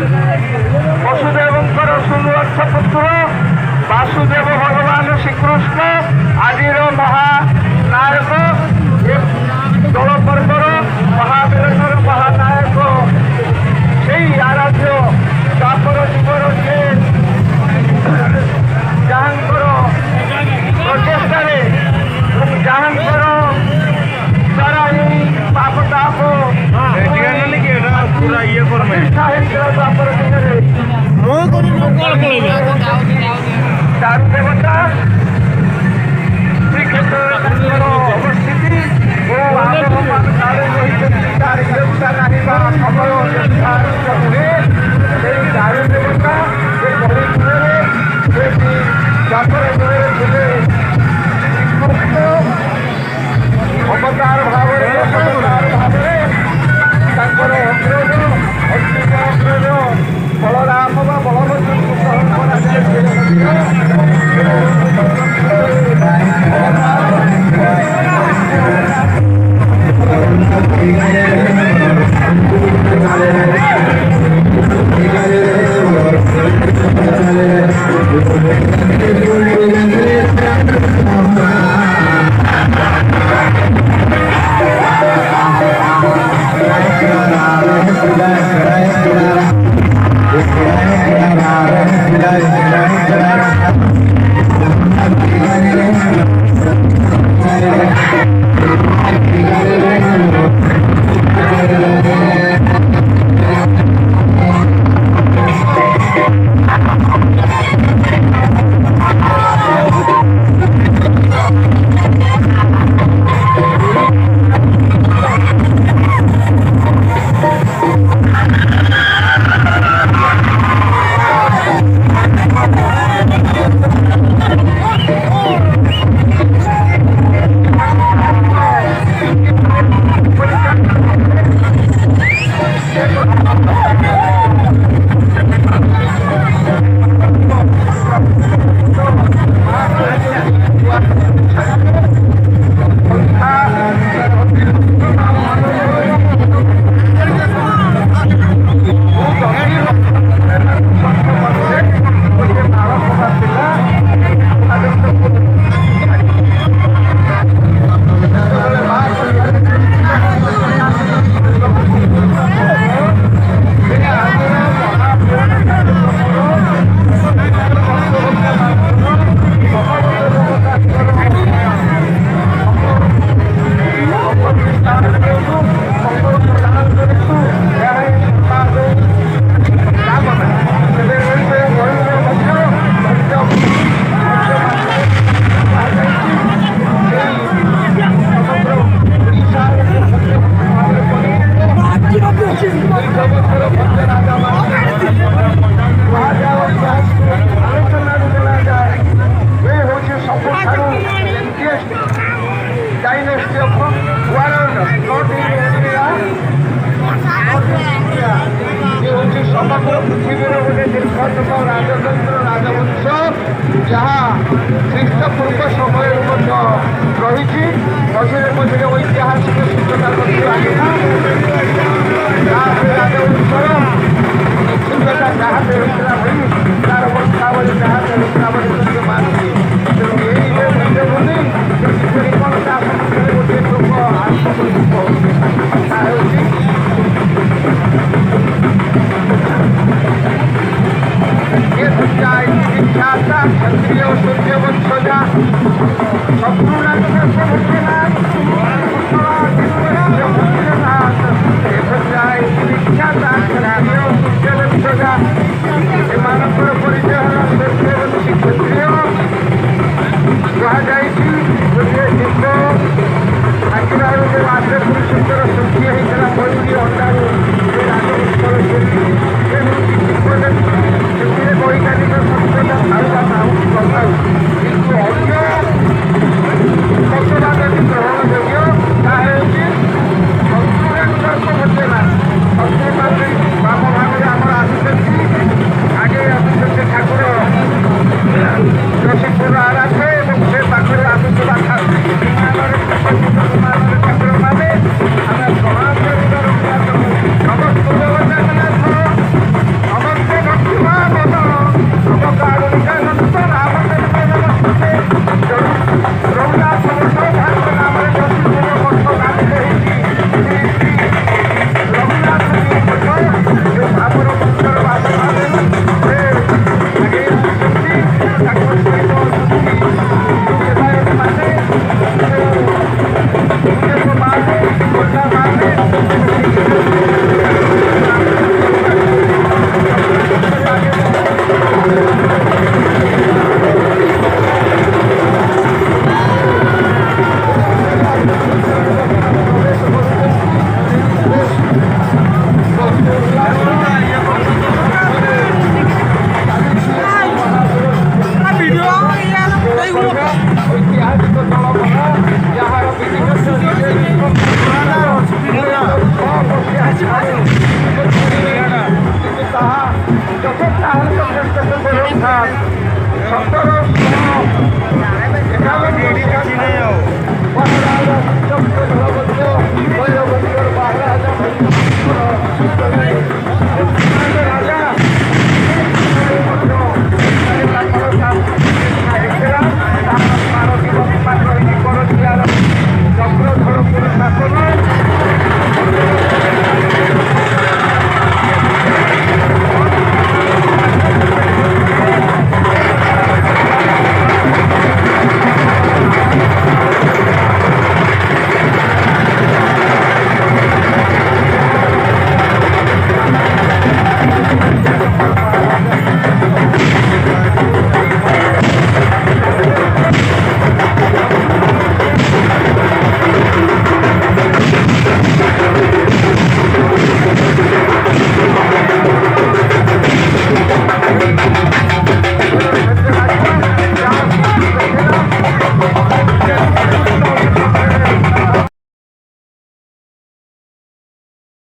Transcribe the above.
ବସୁଦେବଙ୍କର 16 ପୁତ୍ର ବାସୁଦେବ ଭଗବାନ ଶ୍ରୀକୃଷ୍ଣ ଆଜିର ମହାନାୟକ ଦୋଳ ପର୍ବର ମହାବୀରଙ୍କର ମହାନାୟକ ସେଇ ଆରାଧ୍ୟ ତାପର ଯୁଗର ଯିଏ ଯାହାଙ୍କର ପ୍ରଚେଷ୍ଟାରେ ଯାହାଙ୍କର ଦ୍ୱାରା ଏଇ ପାପ ତାପ ପୁରା ଇଏ ପ୍ରତିଷ୍ଠା ହେଇଥିଲା ତାପର ଦିନରେ ଦାରୁ ଦେବତା ଶ୍ରୀକ୍ଷେତ୍ରରେ ତାଙ୍କର ଅବସ୍ଥିତି ଓ ଆବହମାନ କାଳେ ରହିଛନ୍ତି ତାର ଦେବତା ନାହିବା ସମୟ ହୁଏ ସେଇ ଦାରୁ ଦେବତା ସେ ପରିଚୟରେ ସେ ତାପର ଦିନରେ ଥିଲେ ଶ୍ରୀକୃଷ୍ଣ ଅବତାର ଭାବରେ ତାଙ୍କର ଅଗ୍ରଜ ଅଗ୍ନିକ ଅଗ୍ରଜ ବଳରାମ ବା ବଳଭଦ୍ରଙ୍କୁ ଗ୍ରହଣ ସମଗ୍ର ପୃଥିବୀର ଗୋଟେ ଦୀର୍ଘତମ ରାଜତନ୍ତ୍ର ରାଜବଂଶ ଯାହା ଖ୍ରୀଷ୍ଟପୂର୍ବ ସମୟରୁ ମଧ୍ୟ ରହିଛି। ମଝିରେ ମଝିରେ ଐତିହାସିକ ସୂଚନା ମଧ୍ୟ ଲାଗିଲା। ରାଜବଂଶର ନିଶ୍ଚିତତା ଯାହା ହେଉଥିଲା ବୋଲି ତାର ବଂଶାବଳୀ ଯାହା ହେଉଥିଲା ବୋଲି ମଧ୍ୟ ମାନୁଛି। ତେଣୁ ଏଇ ବୋଲି କିପରି କ'ଣ ତା ସମ୍ମୁଖରେ ଗୋଟିଏ ଲୋକ ଆତ୍ମସମ୍ମୁଖ ତାହା ହେଉଛି क्षत्रिय सूर्य वंशजा ଏମାନଙ୍କର ପରିଚୟ ହେଲା ସୂର୍ଯ୍ୟବଂଶୀ କ୍ଷତ୍ରିୟ। କୁହାଯାଇଛି ଗୋଟିଏ ଦୀପ ଆଖିର ଆଗରେ ପୁରୁଷଙ୍କର ସୃଷ୍ଟି ହେଇଥିଲା